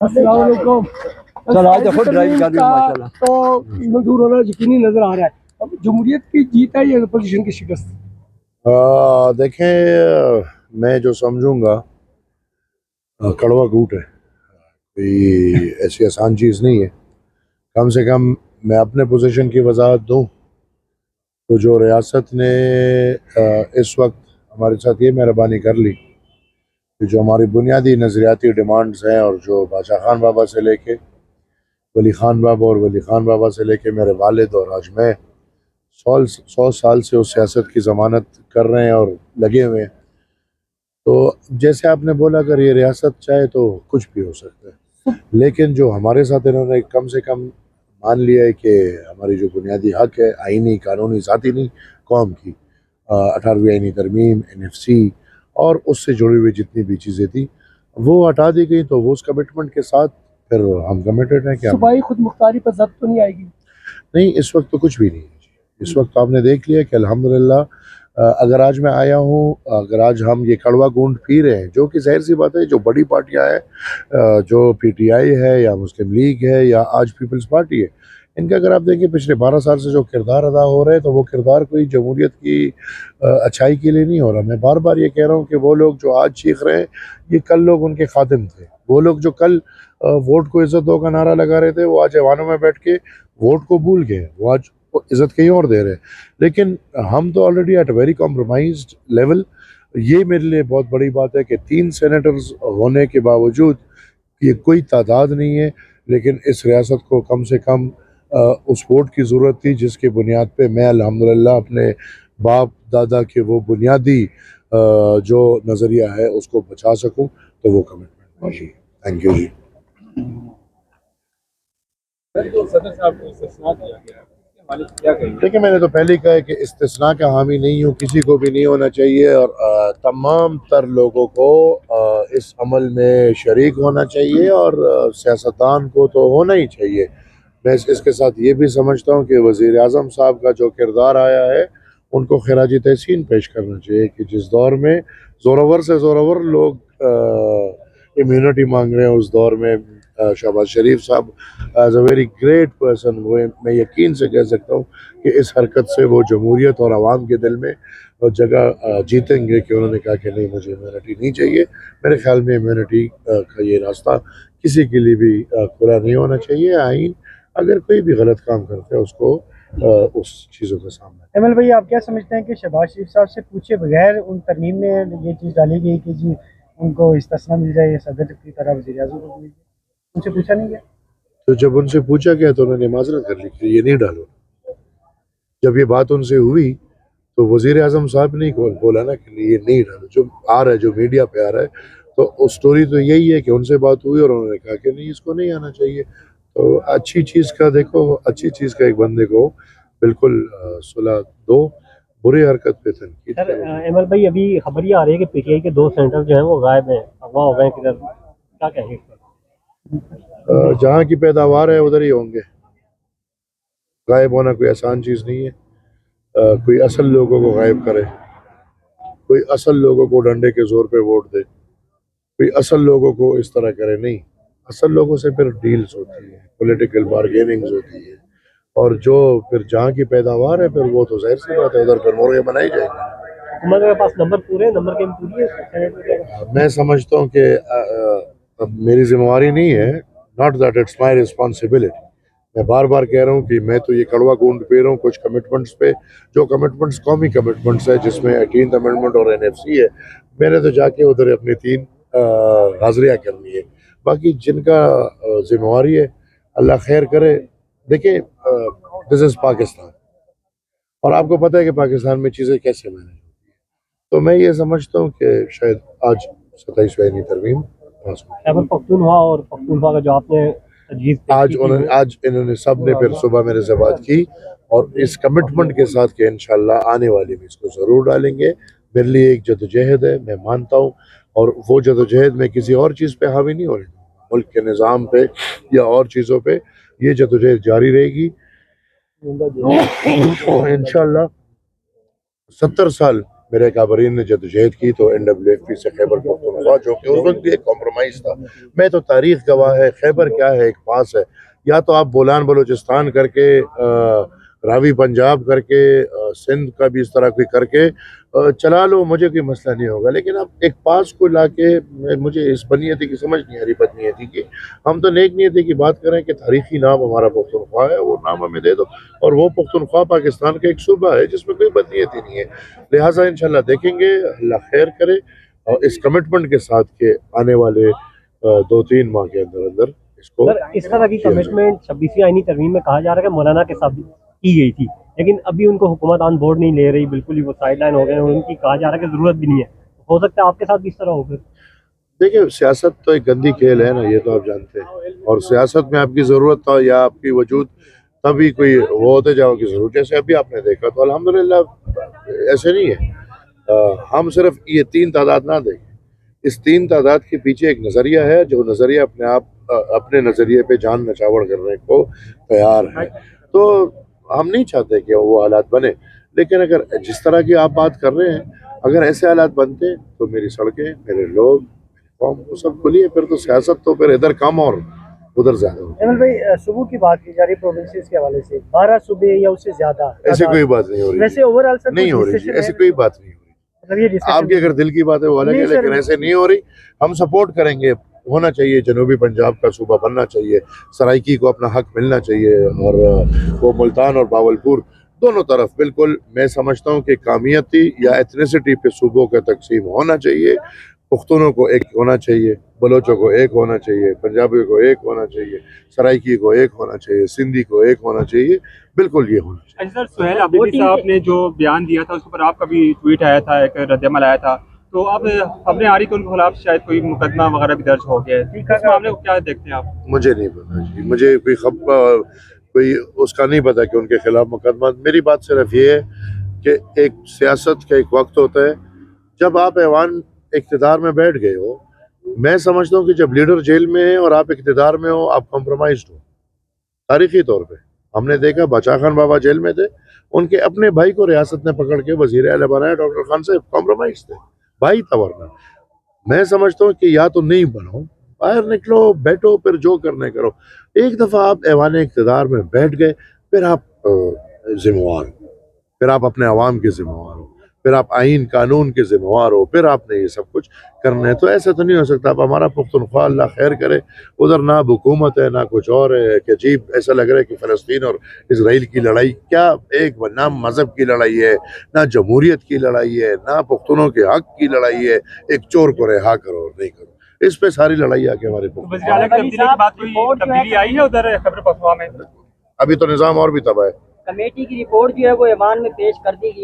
السلام علیکم. چلو آج خود ڈرائیو کر رہی ہوں ماشاءاللہ. تو منظور ہونا یقینی نظر آ رہا ہے. اب جمہوریت کی جیت ہے یا اپوزیشن کی شکست؟ دیکھیں میں جو سمجھوں گا کڑوا کوٹ ہے، کوئی ایسی آسان چیز نہیں ہے. کم سے کم میں اپنے پوزیشن کی وضاحت دوں تو جو ریاست نے اس وقت ہمارے ساتھ یہ مہربانی کر لی کہ جو ہماری بنیادی نظریاتی ڈیمانڈز ہیں اور جو بادشاہ خان بابا سے لے کے ولی خان بابا اور ولی خان بابا سے لے کے میرے والد اور آج میں 100 سال سے اس سیاست کی ضمانت کر رہے ہیں اور لگے ہوئے ہیں. تو جیسے آپ نے بولا اگر یہ ریاست چاہے تو کچھ بھی ہو سکتا ہے، لیکن جو ہمارے ساتھ انہوں نے کم سے کم مان لیا ہے کہ ہماری جو بنیادی حق ہے آئینی قانونی ذاتی نہیں قوم کی 18ویں آئینی ترمیم NFC اور اس سے جڑی ہوئی جتنی بھی چیزیں تھیں وہ ہٹا دی گئی، تو وہ اس کمٹمنٹ کے ساتھ پھر ہم کمیٹڈ ہیں کہ صوبائی خود مختاری پر ضبط تو نہیں آئے گی؟ نہیں، اس وقت تو کچھ بھی نہیں ہے. اس وقت آپ نے دیکھ لیا کہ الحمدللہ اگر آج میں آیا ہوں، اگر آج ہم یہ کڑوا گونڈ پی رہے ہیں، جو کہ ظاہر سی بات ہے جو بڑی پارٹیاں ہیں جو PTI ہے یا مسلم لیگ ہے یا آج پیپلز پارٹی ہے، ان کا اگر آپ دیکھیں پچھلے 12 سال سے جو کردار ادا ہو رہے ہیں تو وہ کردار کوئی جمہوریت کی اچھائی کے لیے نہیں ہو رہا. میں بار بار یہ کہہ رہا ہوں کہ وہ لوگ جو آج چیخ رہے ہیں یہ کل لوگ ان کے خادم تھے. وہ لوگ جو کل ووٹ کو عزت دو کا نعرہ لگا رہے تھے وہ آج ایوانوں میں بیٹھ کے ووٹ کو بھول گئے، وہ آج عزت کہیں اور دے رہے ہیں. لیکن ہم تو already at a very compromised level. یہ میرے لیے بہت بڑی بات ہے کہ 3 سینیٹرز ہونے کے باوجود یہ کوئی تعداد نہیں ہے، لیکن اس ریاست کو کم سے کم اس ووٹ کی ضرورت تھی جس کی بنیاد پہ میں الحمدللہ اپنے باپ دادا کے وہ بنیادی جو نظریہ ہے اس کو بچا سکوں، تو وہ کمٹمنٹ. تھینک یو جی. دیکھیں میں نے تو پہلے ہی کہا ہے کہ استثناء کا حامی نہیں ہوں، کسی کو بھی نہیں ہونا چاہیے، اور تمام تر لوگوں کو اس عمل میں شریک ہونا چاہیے اور سیاستدان کو تو ہونا ہی چاہیے. میں اس کے ساتھ یہ بھی سمجھتا ہوں کہ وزیر اعظم صاحب کا جو کردار آیا ہے ان کو خراج تحسین پیش کرنا چاہیے کہ جس دور میں زورور سے زورور لوگ امیونٹی مانگ رہے ہیں، اس دور میں شہباز شریف صاحب as a very great person میں یقین سے کہہ سکتا ہوں کہ اس حرکت سے وہ جمہوریت اور عوام کے دل میں جگہ جیتیں گے کہ انہوں نے کہا کہ نہیں مجھے امیونٹی نہیں چاہیے. میرے خیال میں امیونٹی کا یہ راستہ کسی کے لیے بھی کھلا نہیں ہونا چاہیے. آئین اگر کوئی بھی غلط کام کرتا ہے اس کو اس چیزوں کا سامنا. ایمل بھائی آپ کیا سمجھتے ہیں کہ شہباز شریف صاحب سے پوچھے بغیر ان ترمیم میں یہ چیز ڈالی گئی کہ جی ان کو استثناء مل جائے یا صدر کی طرح وزیر اعظم کو مل جائے، ان سے پوچھا نہیں گیا؟ تو جب ان سے پوچھا گیا تو انہوں نے معذرت کر لی کہ یہ نہیں ڈالو. جب یہ بات ان سے ہوئی تو وزیر اعظم صاحب نے بولا نا کہ یہ نہیں ڈالو. جو آ رہا ہے جو میڈیا پہ آ رہا ہے تو سٹوری تو یہی ہے کہ ان سے بات ہوئی اور انہوں نے کہا کہ نہیں اس کو نہیں آنا چاہیے. تو اچھی چیز کا دیکھو، اچھی چیز کا ایک بندے کو بالکل صلح دو، بری حرکت پہ تنقید سر کرو. ایمل بھائی ابھی خبر یہ آ رہی ہے کہ PTI کے 2 سینٹر جو ہیں وہ غائب ہیں، اغوا ہو گئے ہیں کدھر، کیا کہیں گے؟ جہاں کی پیداوار ہے ادھر ہی ہوں گے. غائب ہونا کوئی آسان چیز نہیں ہے. کوئی اصل لوگوں کو غائب کرے، کوئی اصل لوگوں کو ڈنڈے کے زور پہ ووٹ دے، کوئی اصل لوگوں کو اس طرح کرے. نہیں، اصل لوگوں سے پھر ڈیلز ہوتی ہیں، پولیٹیکل بارگیننگز ہوتی ہے، اور جو پھر جہاں کی پیداوار ہے پھر وہ تو ظاہر سی بات ہے ادھر پھر مرغے بنائی جائیں گے. حکومت کے پاس نمبر پورے ہیں، نمبر گیم پوری ہے؟ میں سمجھتا ہوں کہ اب میری ذمہ داری نہیں ہے، not that it's my responsibility. میں بار بار کہہ رہا ہوں کہ میں تو یہ کڑوا گونڈ پی رہا ہوں کچھ کمٹمنٹس پہ، جو کمٹمنٹس قومی کمٹمنٹس ہے جس میں 18th امنڈمنٹ اور NFC ہے. میں نے تو جا کے ادھر اپنی 3 حاضریاں کرنی ہے. باقی جن کا ذمہ داری ہے اللہ خیر کرے. دیکھیں دس از پاکستان، اور آپ کو پتہ ہے کہ پاکستان میں چیزیں کیسے مینیج ہوتی ہیں. تو میں یہ سمجھتا ہوں کہ شاید آج 27ویں آئینی ترمیم پاس ہو. خیبر پختونخوا اور پختونخوا کا جو آپ نے تجویز آج انہوں نے سب نے پھر صبح میرے سے بات کی اور اس کمٹمنٹ کے ساتھ کہ انشاءاللہ آنے والی میں اس کو ضرور ڈالیں گے. میرے لیے ایک جدوجہد ہے، میں مانتا ہوں، اور وہ جدوجہد میں کسی اور چیز پہ حاوی نہیں ہو رہی، ملک کے نظام پہ یا اور چیزوں پہ. یہ جدوجہد جاری رہے گی. انشاءاللہ 70 سال میرے کابرین نے جدوجہد کی تو NWFP سے خیبر پختونخوا جو کہ اس وقت بھی ایک کمپرومائز تھا. میں تو تاریخ گواہ ہے. خیبر کیا ہے؟ ایک پاس ہے. یا تو آپ بولان بلوچستان کر کے راوی پنجاب کر کے سندھ کا بھی اس طرح کوئی کر کے چلا لو, مجھے کوئی مسئلہ نہیں ہوگا. لیکن اب ایک پاس کو لا کے مجھے اس بنیتی کی سمجھ نہیں آ رہی, بدنیتی کی. ہم تو نیک نیتی کی بات کریں کہ تاریخی نام ہمارا پختونخوا ہے, وہ نام ہمیں دے دو. اور وہ پختونخوا پاکستان کا ایک صوبہ ہے جس میں کوئی بدنیتی نہیں ہے. لہٰذا انشاءاللہ دیکھیں گے, اللہ خیر کرے, اور اس کمٹمنٹ کے ساتھ کہ آنے والے 2-3 ماہ کے اندر اندر اس کو اس طرح کی کمٹمنٹ 26ویں آئینی ترمیم میں کہا جا رہا ہے کہ مولانا کے ساتھ کی گئی تھی, لیکن ابھی ان کو حکومت آن بورڈ نہیں لے رہی, بالکل ہی وہ سائڈ لائن ہو گئے ہیں, ان کی کہا جا رہا ہے کہ ضرورت بھی نہیں ہے. ہو سکتا ہے آپ کے ساتھ بھی اس طرح ہو پھر. دیکھیں, سیاست تو ایک گندی کھیل ہے نا, یہ تو آپ جانتے ہیں. اور سیاست میں آپ کی ضرورت ہو یا آپ کی وجود تبھی کوئی وہ ہوتے جاؤ کی ضرورت. جیسے ابھی آپ نے دیکھا تو الحمدللہ ایسے نہیں ہے. ہم صرف یہ 3 تعداد نہ دیکھیں, اس 3 تعداد کے پیچھے ایک نظریہ ہے, جو نظریہ اپنے نظریے پہ جان نچاور کرنے کو تیار ہے. تو ہم نہیں چاہتے کہ وہ حالات بنے, لیکن اگر جس طرح کی آپ بات کر رہے ہیں, اگر ایسے حالات بنتے تو میری سڑکیں, میرے لوگ, میری قوم وہ سب کھلی. پھر تو سیاست تو پھر ادھر کم اور ادھر زیادہ ہو. جمال بھائی, صوبوں کی بات کی جا رہی پروونسز کے حوالے سے, 12 صوبے یا اس سے زیادہ, ایسی کوئی بات نہیں ہو رہی. ویسے اوور آل نہیں ہو رہی, ایسی کوئی بات نہیں ہو رہی. آپ کی اگر دل کی بات ہے وہ الگ ہے, لیکن ایسے نہیں ہو رہی. ہم سپورٹ کریں گے. ہونا چاہیے, جنوبی پنجاب کا صوبہ بننا چاہیے, سرائکی کو اپنا حق ملنا چاہیے, اور وہ ملتان اور باولپور دونوں طرف. بالکل میں سمجھتا ہوں کہ قومیتی یا ایتھنیسٹی پہ صوبوں کا تقسیم ہونا چاہیے. پختونوں کو ایک ہونا چاہیے, بلوچوں کو ایک ہونا چاہیے, پنجابی کو ایک ہونا چاہیے, سرائکی کو ایک ہونا چاہیے, سندھی کو ایک ہونا چاہیے. بالکل یہ ہونا چاہیے. سر, سہیل عبداللہ صاحب نے جو بیان دیا تھا اس پر آپ کا بھی ٹویٹ آیا تھا, ایک رد عمل آیا تھا, تو اب خبریں آ رہی کہ ان کے خلاف شاید کوئی مقدمہ وغیرہ بھی درج ہو گیا ہے. اس معاملے کو کیا دیکھتے ہیں آپ؟ مجھے نہیں پتا جی, مجھے کوئی اس کا نہیں پتا کہ ان کے خلاف مقدمہ. میری بات صرف یہ ہے کہ ایک سیاست کا ایک وقت ہوتا ہے جب آپ ایوان اقتدار میں بیٹھ گئے ہو. میں سمجھتا ہوں کہ جب لیڈر جیل میں ہے اور آپ اقتدار میں ہو, آپ کمپرومائزڈ ہو. تاریخی طور پہ ہم نے دیکھا, باچا خان بابا جیل میں تھے, ان کے اپنے بھائی کو ریاست نے پکڑ کے وزیر اعلیٰ بنایا. ڈاکٹر خان صاحب کمپرومائز تھے, بھائی تھا. ورنہ میں سمجھتا ہوں کہ یا تو نہیں بنو, باہر نکلو, بیٹھو, پھر جو کرنے کرو. ایک دفعہ آپ ایوان اقتدار میں بیٹھ گئے, پھر آپ ذمہ وار ہو, پھر آپ اپنے عوام کے ذمہ وار ہو, پھر آپ آئین قانون کے ذمہ وار ہو, پھر آپ نے یہ سب کچھ کرنا ہے. تو ایسا تو نہیں ہو سکتا. اب ہمارا پختونخوا اللہ خیر کرے, ادھر نہ حکومت ہے نہ کچھ اور ہے, کہ عجیب ایسا لگ رہا ہے کہ فلسطین اور اسرائیل کی لڑائی کیا ایک نہ مذہب کی لڑائی ہے, نہ جمہوریت کی لڑائی ہے, نہ پختونوں کے حق کی لڑائی ہے. ایک چور کو رہا کرو اور نہیں کرو, اس پہ ساری لڑائی آ کے ہمارے وزیر اعلیٰ کی تبدیلی کے بعد کوئی تبدیلی آئی ہے ادھر خیبر پختونخوا میں؟ ابھی تو نظام اور بھی تباہ ہے. کمیٹی کی رپورٹ جو ہے وہ ایوان میں پیش کر دی گئی.